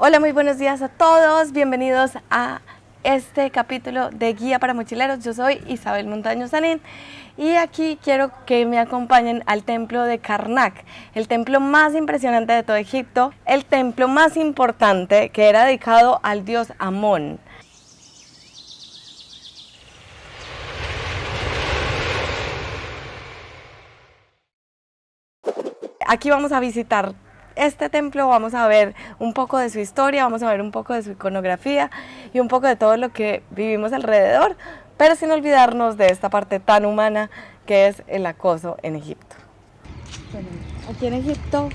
Hola, muy buenos días a todos, bienvenidos a este capítulo de Guía para Mochileros. Yo soy Isabel Montaño Sanín y aquí quiero que me acompañen al templo de Karnak, el templo más impresionante de todo Egipto, el templo más importante que era dedicado al dios Amón. Aquí vamos a visitar este templo, vamos a ver un poco de su historia, vamos a ver un poco de su iconografía y un poco de todo lo que vivimos alrededor, pero sin olvidarnos de esta parte tan humana que es el acoso en Egipto. Bueno, aquí en Egipto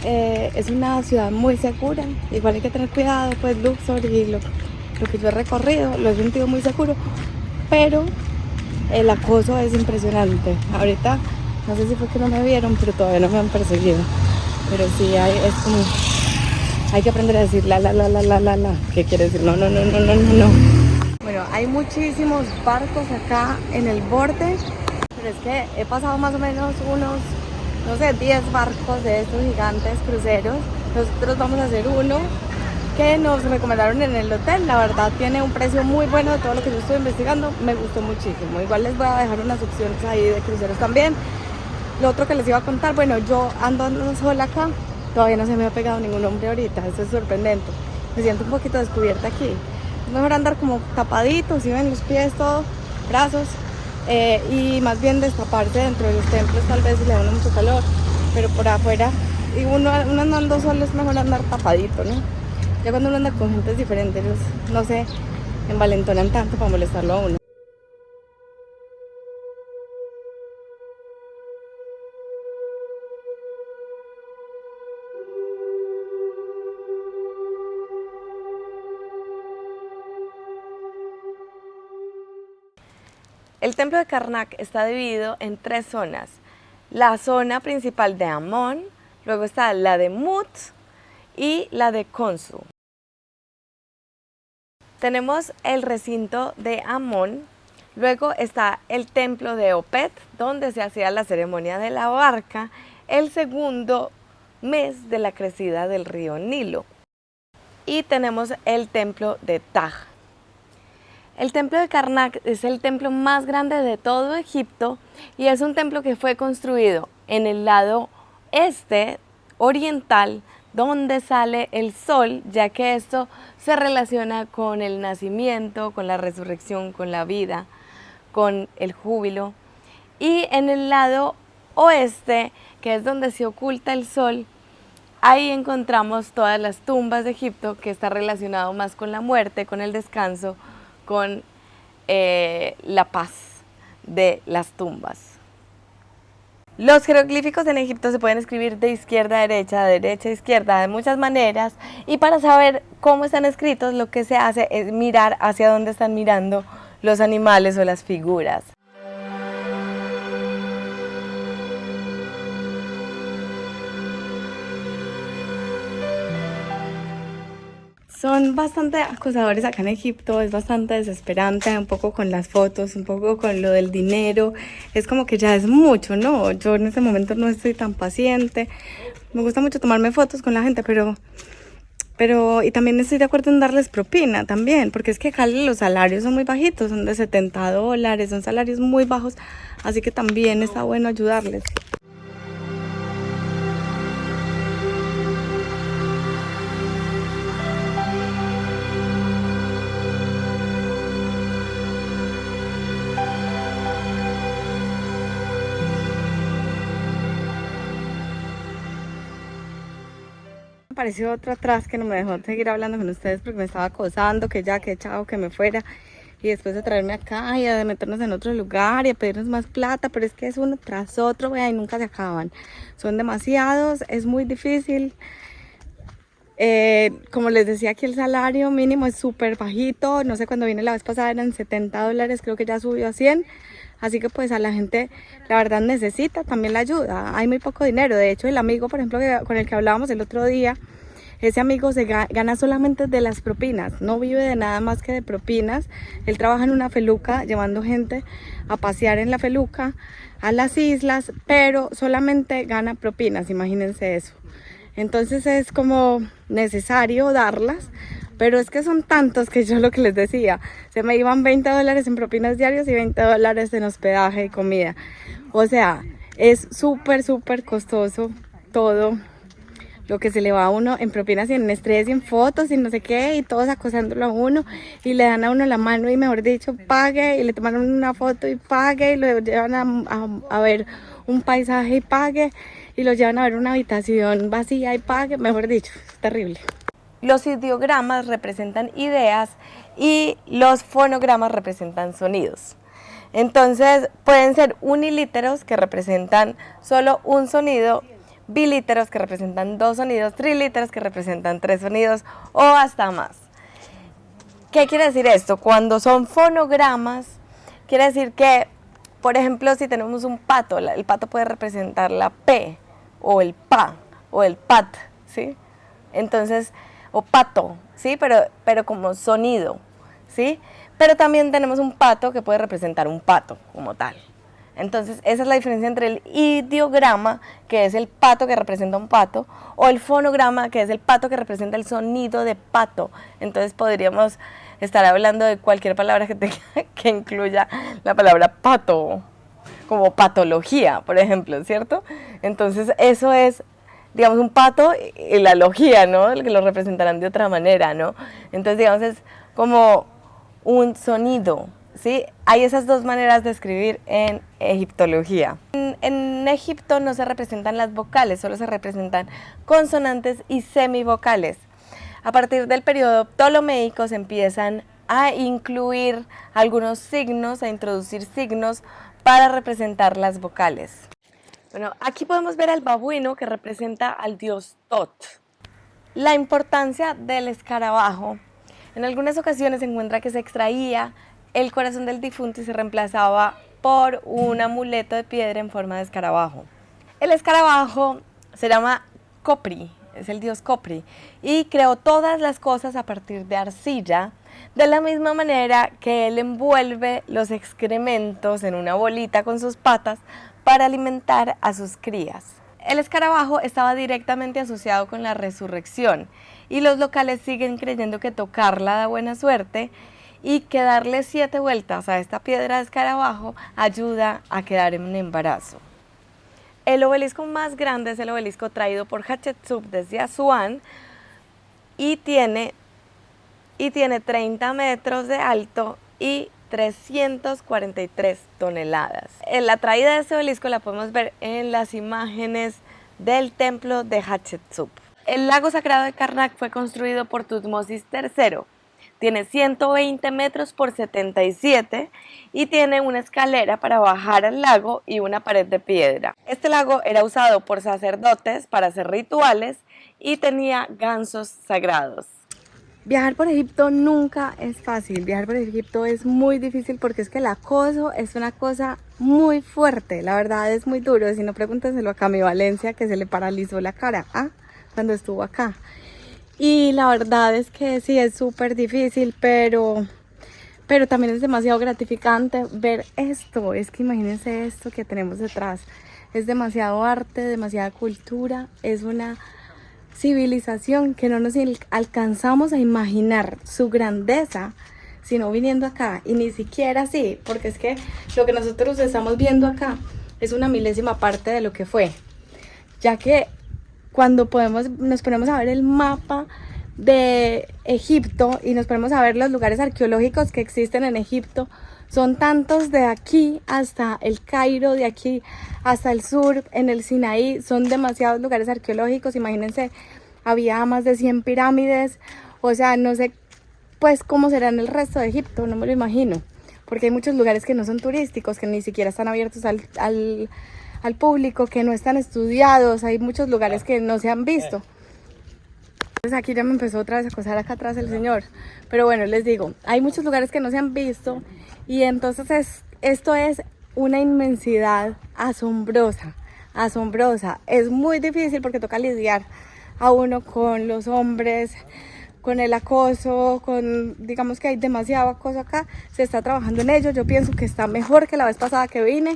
es una ciudad muy segura, igual hay que tener cuidado, pues Luxor y lo que yo he recorrido, lo he sentido muy seguro, pero el acoso es impresionante. Ahorita no sé si fue que no me vieron, pero todavía no me han perseguido. Pero sí, es como, hay que aprender a decir la, ¿qué quiere decir? No. Bueno, hay muchísimos barcos acá en el borde, pero es que he pasado más o menos unos, no sé, 10 barcos de estos gigantes cruceros. Nosotros vamos a hacer uno que nos recomendaron en el hotel. La verdad tiene un precio muy bueno de todo lo que yo estuve investigando, me gustó muchísimo. Igual les voy a dejar unas opciones ahí de cruceros también. Lo otro que les iba a contar, bueno, yo ando sola acá, todavía no se me ha pegado ningún hombre ahorita, eso es sorprendente. Me siento un poquito descubierta aquí. Es mejor andar como tapadito, si ven los pies, todo, brazos, y más bien destaparse dentro de los templos, tal vez si le da uno mucho calor, pero por afuera, y uno andando solo es mejor andar tapadito, ¿no? Ya cuando uno anda con gente es diferente, no se envalentonan tanto para molestarlo a uno. El templo de Karnak está dividido en 3 zonas. La zona principal de Amón, luego está la de Mut y la de Khonsu. Tenemos el recinto de Amón, luego está el templo de Opet, donde se hacía la ceremonia de la barca, el segundo mes de la crecida del río Nilo. Y tenemos el templo de Taj. El templo de Karnak es el templo más grande de todo Egipto y es un templo que fue construido en el lado este oriental, donde sale el sol, ya que esto se relaciona con el nacimiento, con la resurrección, con la vida, con el júbilo. Y en el lado oeste, que es donde se oculta el sol, ahí encontramos todas las tumbas de Egipto, que está relacionado más con la muerte, con el descanso, con la paz de las tumbas. Los jeroglíficos en Egipto se pueden escribir de izquierda a derecha a izquierda, de muchas maneras, y para saber cómo están escritos lo que se hace es mirar hacia dónde están mirando los animales o las figuras. Son bastante acosadores acá en Egipto, es bastante desesperante, un poco con las fotos, un poco con lo del dinero, es como que ya es mucho, ¿no? Yo en este momento no estoy tan paciente, me gusta mucho tomarme fotos con la gente, pero y también estoy de acuerdo en darles propina también, porque es que acá los salarios son muy bajitos, son de $70, son salarios muy bajos, así que también está bueno ayudarles. Apareció otro atrás que no me dejó seguir hablando con ustedes porque me estaba acosando, que ya, que chao, que me fuera. Y después de traerme acá y de meternos en otro lugar y a pedirnos más plata, pero es que es uno tras otro, vea, y nunca se acaban. Son demasiados, es muy difícil. Como les decía, aquí el salario mínimo es súper bajito. No sé, cuando vine la vez pasada eran $70, creo que ya subió a 100. Así que pues a la gente la verdad necesita también la ayuda, hay muy poco dinero. De hecho el amigo, por ejemplo, con el que hablábamos el otro día, ese amigo se gana solamente de las propinas, no vive de nada más que de propinas. Él trabaja en una feluca llevando gente a pasear en la feluca a las islas, pero solamente gana propinas, imagínense eso. Entonces es como necesario darlas, pero es que son tantos que yo lo que les decía, se me iban $20 en propinas diarias y $20 en hospedaje y comida. O sea, es súper costoso todo lo que se le va a uno en propinas y en estrés y en fotos y no sé qué, y todos acosándolo a uno y le dan a uno la mano y mejor dicho pague, y le toman una foto y pague, y lo llevan a ver un paisaje y pague, y lo llevan a ver una habitación vacía y pague, mejor dicho, es terrible. Los ideogramas representan ideas y los fonogramas representan sonidos. Entonces pueden ser unilíteros, que representan solo un sonido, bilíteros, que representan 2 sonidos, trilíteros, que representan 3 sonidos o hasta más. ¿Qué quiere decir esto? Cuando son fonogramas, quiere decir que, por ejemplo, si tenemos un pato, el pato puede representar la P o el PA o el PAT, ¿sí? Entonces, o pato, ¿sí? Pero como sonido, ¿sí? Pero también tenemos un pato que puede representar un pato como tal. Entonces, esa es la diferencia entre el ideograma, que es el pato que representa un pato, o el fonograma, que es el pato que representa el sonido de pato. Entonces, podríamos estar hablando de cualquier palabra que incluya la palabra pato, como patología, por ejemplo, ¿cierto? Entonces, eso es, digamos, un pato y la logía, ¿no? Que lo representarán de otra manera, ¿no? Entonces, digamos, es como un sonido, ¿sí? Hay esas dos maneras de escribir en egiptología. En Egipto no se representan las vocales, solo se representan consonantes y semivocales. A partir del periodo ptolomeico se empiezan a incluir algunos signos, a introducir signos para representar las vocales. Bueno, aquí podemos ver al babuino, que representa al dios Tot. La importancia del escarabajo. En algunas ocasiones se encuentra que se extraía el corazón del difunto y se reemplazaba por un amuleto de piedra en forma de escarabajo. El escarabajo se llama Khopri, es el dios Khopri, y creó todas las cosas a partir de arcilla, de la misma manera que él envuelve los excrementos en una bolita con sus patas para alimentar a sus crías. El escarabajo estaba directamente asociado con la resurrección y los locales siguen creyendo que tocarla da buena suerte y que darle 7 vueltas a esta piedra de escarabajo ayuda a quedar en embarazo. El obelisco más grande es el obelisco traído por Hatshepsut desde Asuán y tiene 30 metros de alto y 343 toneladas. La traída de este obelisco la podemos ver en las imágenes del templo de Hatshepsut. El lago sagrado de Karnak fue construido por Tutmosis III. Tiene 120 metros por 77 y tiene una escalera para bajar al lago y una pared de piedra. Este lago era usado por sacerdotes para hacer rituales y tenía gansos sagrados. Viajar por Egipto nunca es fácil, viajar por Egipto es muy difícil porque es que el acoso es una cosa muy fuerte, la verdad es muy duro. Si no, pregúntenselo a Cami Valencia, que se le paralizó la cara cuando estuvo acá. Y la verdad es que sí, es súper difícil, pero también es demasiado gratificante ver esto. Es que imagínense esto que tenemos detrás, es demasiado arte, demasiada cultura, es una civilización que no nos alcanzamos a imaginar su grandeza sino viniendo acá, y ni siquiera así, porque es que lo que nosotros estamos viendo acá es una milésima parte de lo que fue, ya que cuando nos ponemos a ver el mapa de Egipto y nos ponemos a ver los lugares arqueológicos que existen en Egipto, son tantos, de aquí hasta el Cairo, de aquí hasta el sur, en el Sinaí, son demasiados lugares arqueológicos. Imagínense, había más de 100 pirámides, o sea, no sé pues cómo será en el resto de Egipto, no me lo imagino, porque hay muchos lugares que no son turísticos, que ni siquiera están abiertos al público, que no están estudiados, hay muchos lugares que no se han visto. Entonces aquí ya me empezó otra vez a acosar acá atrás el señor, pero bueno, les digo, hay muchos lugares que no se han visto, y entonces esto es una inmensidad asombrosa, es muy difícil porque toca lidiar a uno con los hombres, con el acoso, digamos que hay demasiado acoso acá, se está trabajando en ello. Yo pienso que está mejor que la vez pasada que vine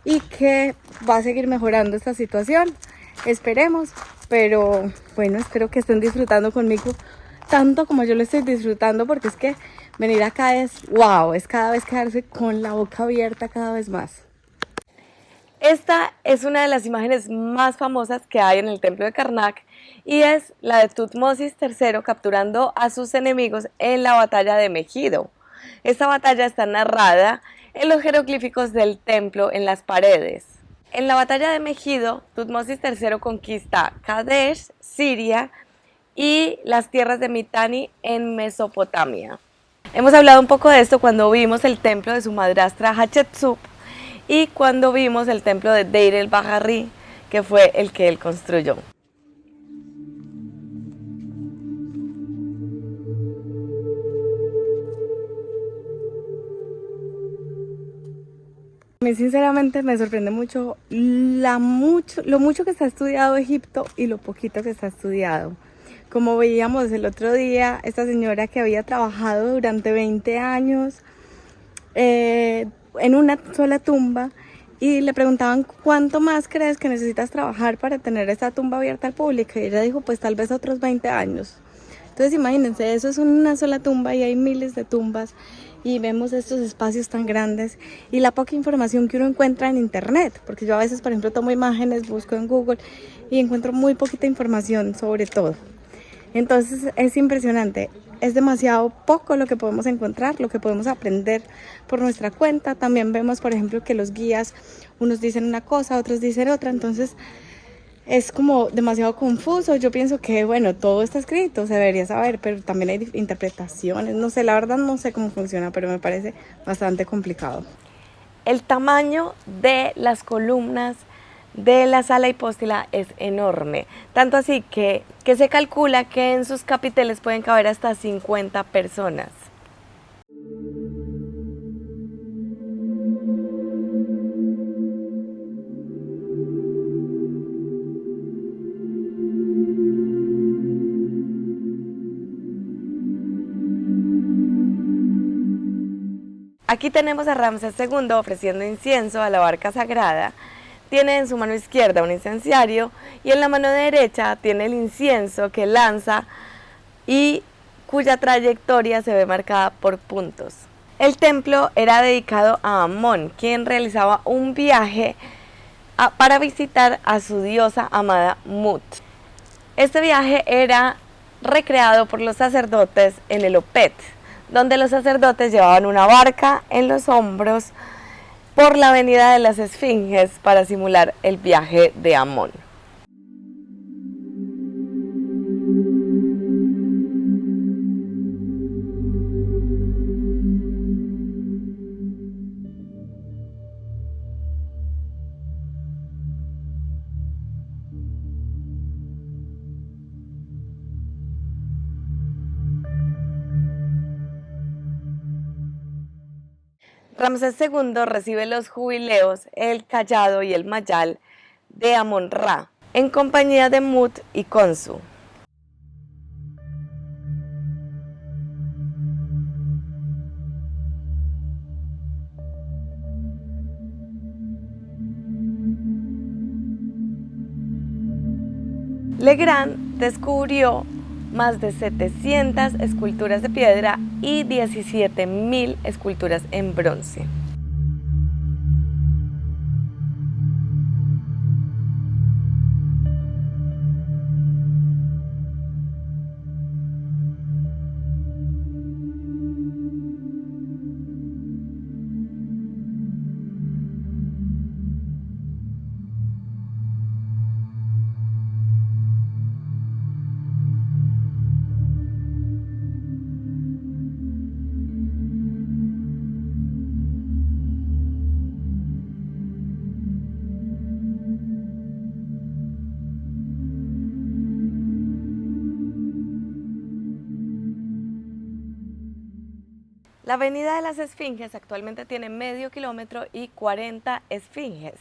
y que va a seguir mejorando esta situación, esperemos. pero bueno, espero que estén disfrutando conmigo tanto como yo lo estoy disfrutando, porque es que venir acá es wow, es cada vez quedarse con la boca abierta cada vez más. Esta es una de las imágenes más famosas que hay en el templo de Karnak y es la de Tutmosis III capturando a sus enemigos en la batalla de Megido. Esta batalla está narrada en los jeroglíficos del templo en las paredes. En la batalla de Megido, Tutmosis III conquista Kadesh, Siria y las tierras de Mitanni en Mesopotamia. Hemos hablado un poco de esto cuando vimos el templo de su madrastra Hatshepsut y cuando vimos el templo de Deir el-Bahari, que fue el que él construyó. A mí sinceramente me sorprende mucho lo mucho que está estudiado Egipto y lo poquito que está estudiado. Como veíamos el otro día, esta señora que había trabajado durante 20 años en una sola tumba y le preguntaban ¿cuánto más crees que necesitas trabajar para tener esta tumba abierta al público? Y ella dijo pues tal vez otros 20 años. Entonces imagínense, eso es una sola tumba y hay miles de tumbas y vemos estos espacios tan grandes y la poca información que uno encuentra en internet, porque yo a veces por ejemplo tomo imágenes, busco en Google y encuentro muy poquita información sobre todo. Entonces es impresionante, es demasiado poco lo que podemos encontrar, lo que podemos aprender por nuestra cuenta. También vemos por ejemplo que los guías, unos dicen una cosa, otros dicen otra, entonces es como demasiado confuso. Yo pienso que bueno, todo está escrito, se debería saber, pero también hay interpretaciones, no sé, la verdad no sé cómo funciona, pero me parece bastante complicado. El tamaño de las columnas de la sala hipóstila es enorme, tanto así que se calcula que en sus capiteles pueden caber hasta 50 personas. Aquí tenemos a Ramsés II ofreciendo incienso a la barca sagrada. Tiene en su mano izquierda un incenciario y en la mano derecha tiene el incienso que lanza y cuya trayectoria se ve marcada por puntos. El templo era dedicado a Amón, quien realizaba un viaje para visitar a su diosa amada Mut. Este viaje era recreado por los sacerdotes en el Opet, donde los sacerdotes llevaban una barca en los hombros por la avenida de las Esfinges para simular el viaje de Amón. Ramsés II recibe los jubileos, el cayado y el mayal de Amón-Ra, en compañía de Mut y Khonsu. Legrand descubrió más de 700 esculturas de piedra y 17.000 esculturas en bronce. La avenida de las Esfinges actualmente tiene medio kilómetro y 40 esfinges.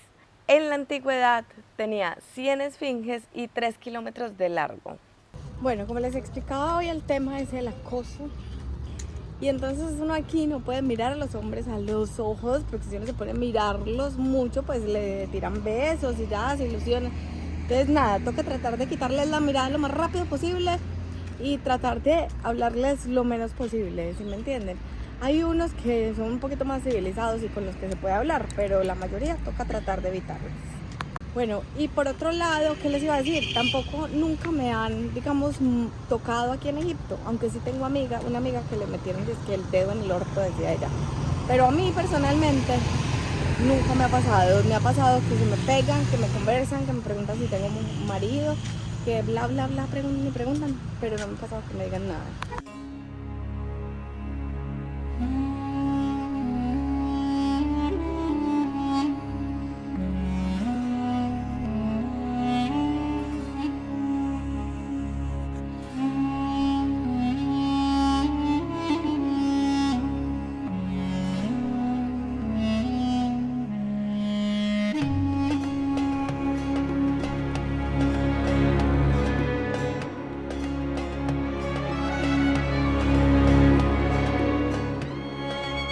En la antigüedad tenía 100 esfinges y 3 kilómetros de largo. Bueno, como les explicaba hoy, el tema es el acoso. Y entonces uno aquí no puede mirar a los hombres a los ojos, porque si uno se pone a mirarlos mucho, pues le tiran besos y ya se ilusionan. Entonces nada, toca tratar de quitarles la mirada lo más rápido posible y tratar de hablarles lo menos posible, ¿sí me entienden? Hay unos que son un poquito más civilizados y con los que se puede hablar, pero la mayoría toca tratar de evitarlos. Bueno, y por otro lado, ¿qué les iba a decir? Tampoco nunca me han, digamos, tocado aquí en Egipto, aunque sí tengo una amiga que le metieron el dedo en el orto desde allá. Pero a mí personalmente nunca me ha pasado. Me ha pasado que se me pegan, que me conversan, que me preguntan si tengo un marido, que bla, bla, bla, me preguntan, pero no me ha pasado que me digan nada.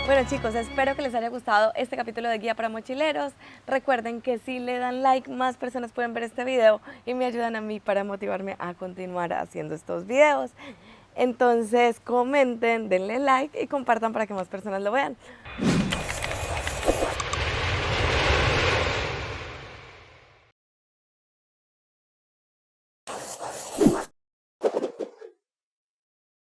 Bueno chicos, espero que les haya gustado este capítulo de Guía para Mochileros. Recuerden que si le dan like, más personas pueden ver este video y me ayudan a mí para motivarme a continuar haciendo estos videos. Entonces comenten, denle like y compartan para que más personas lo vean.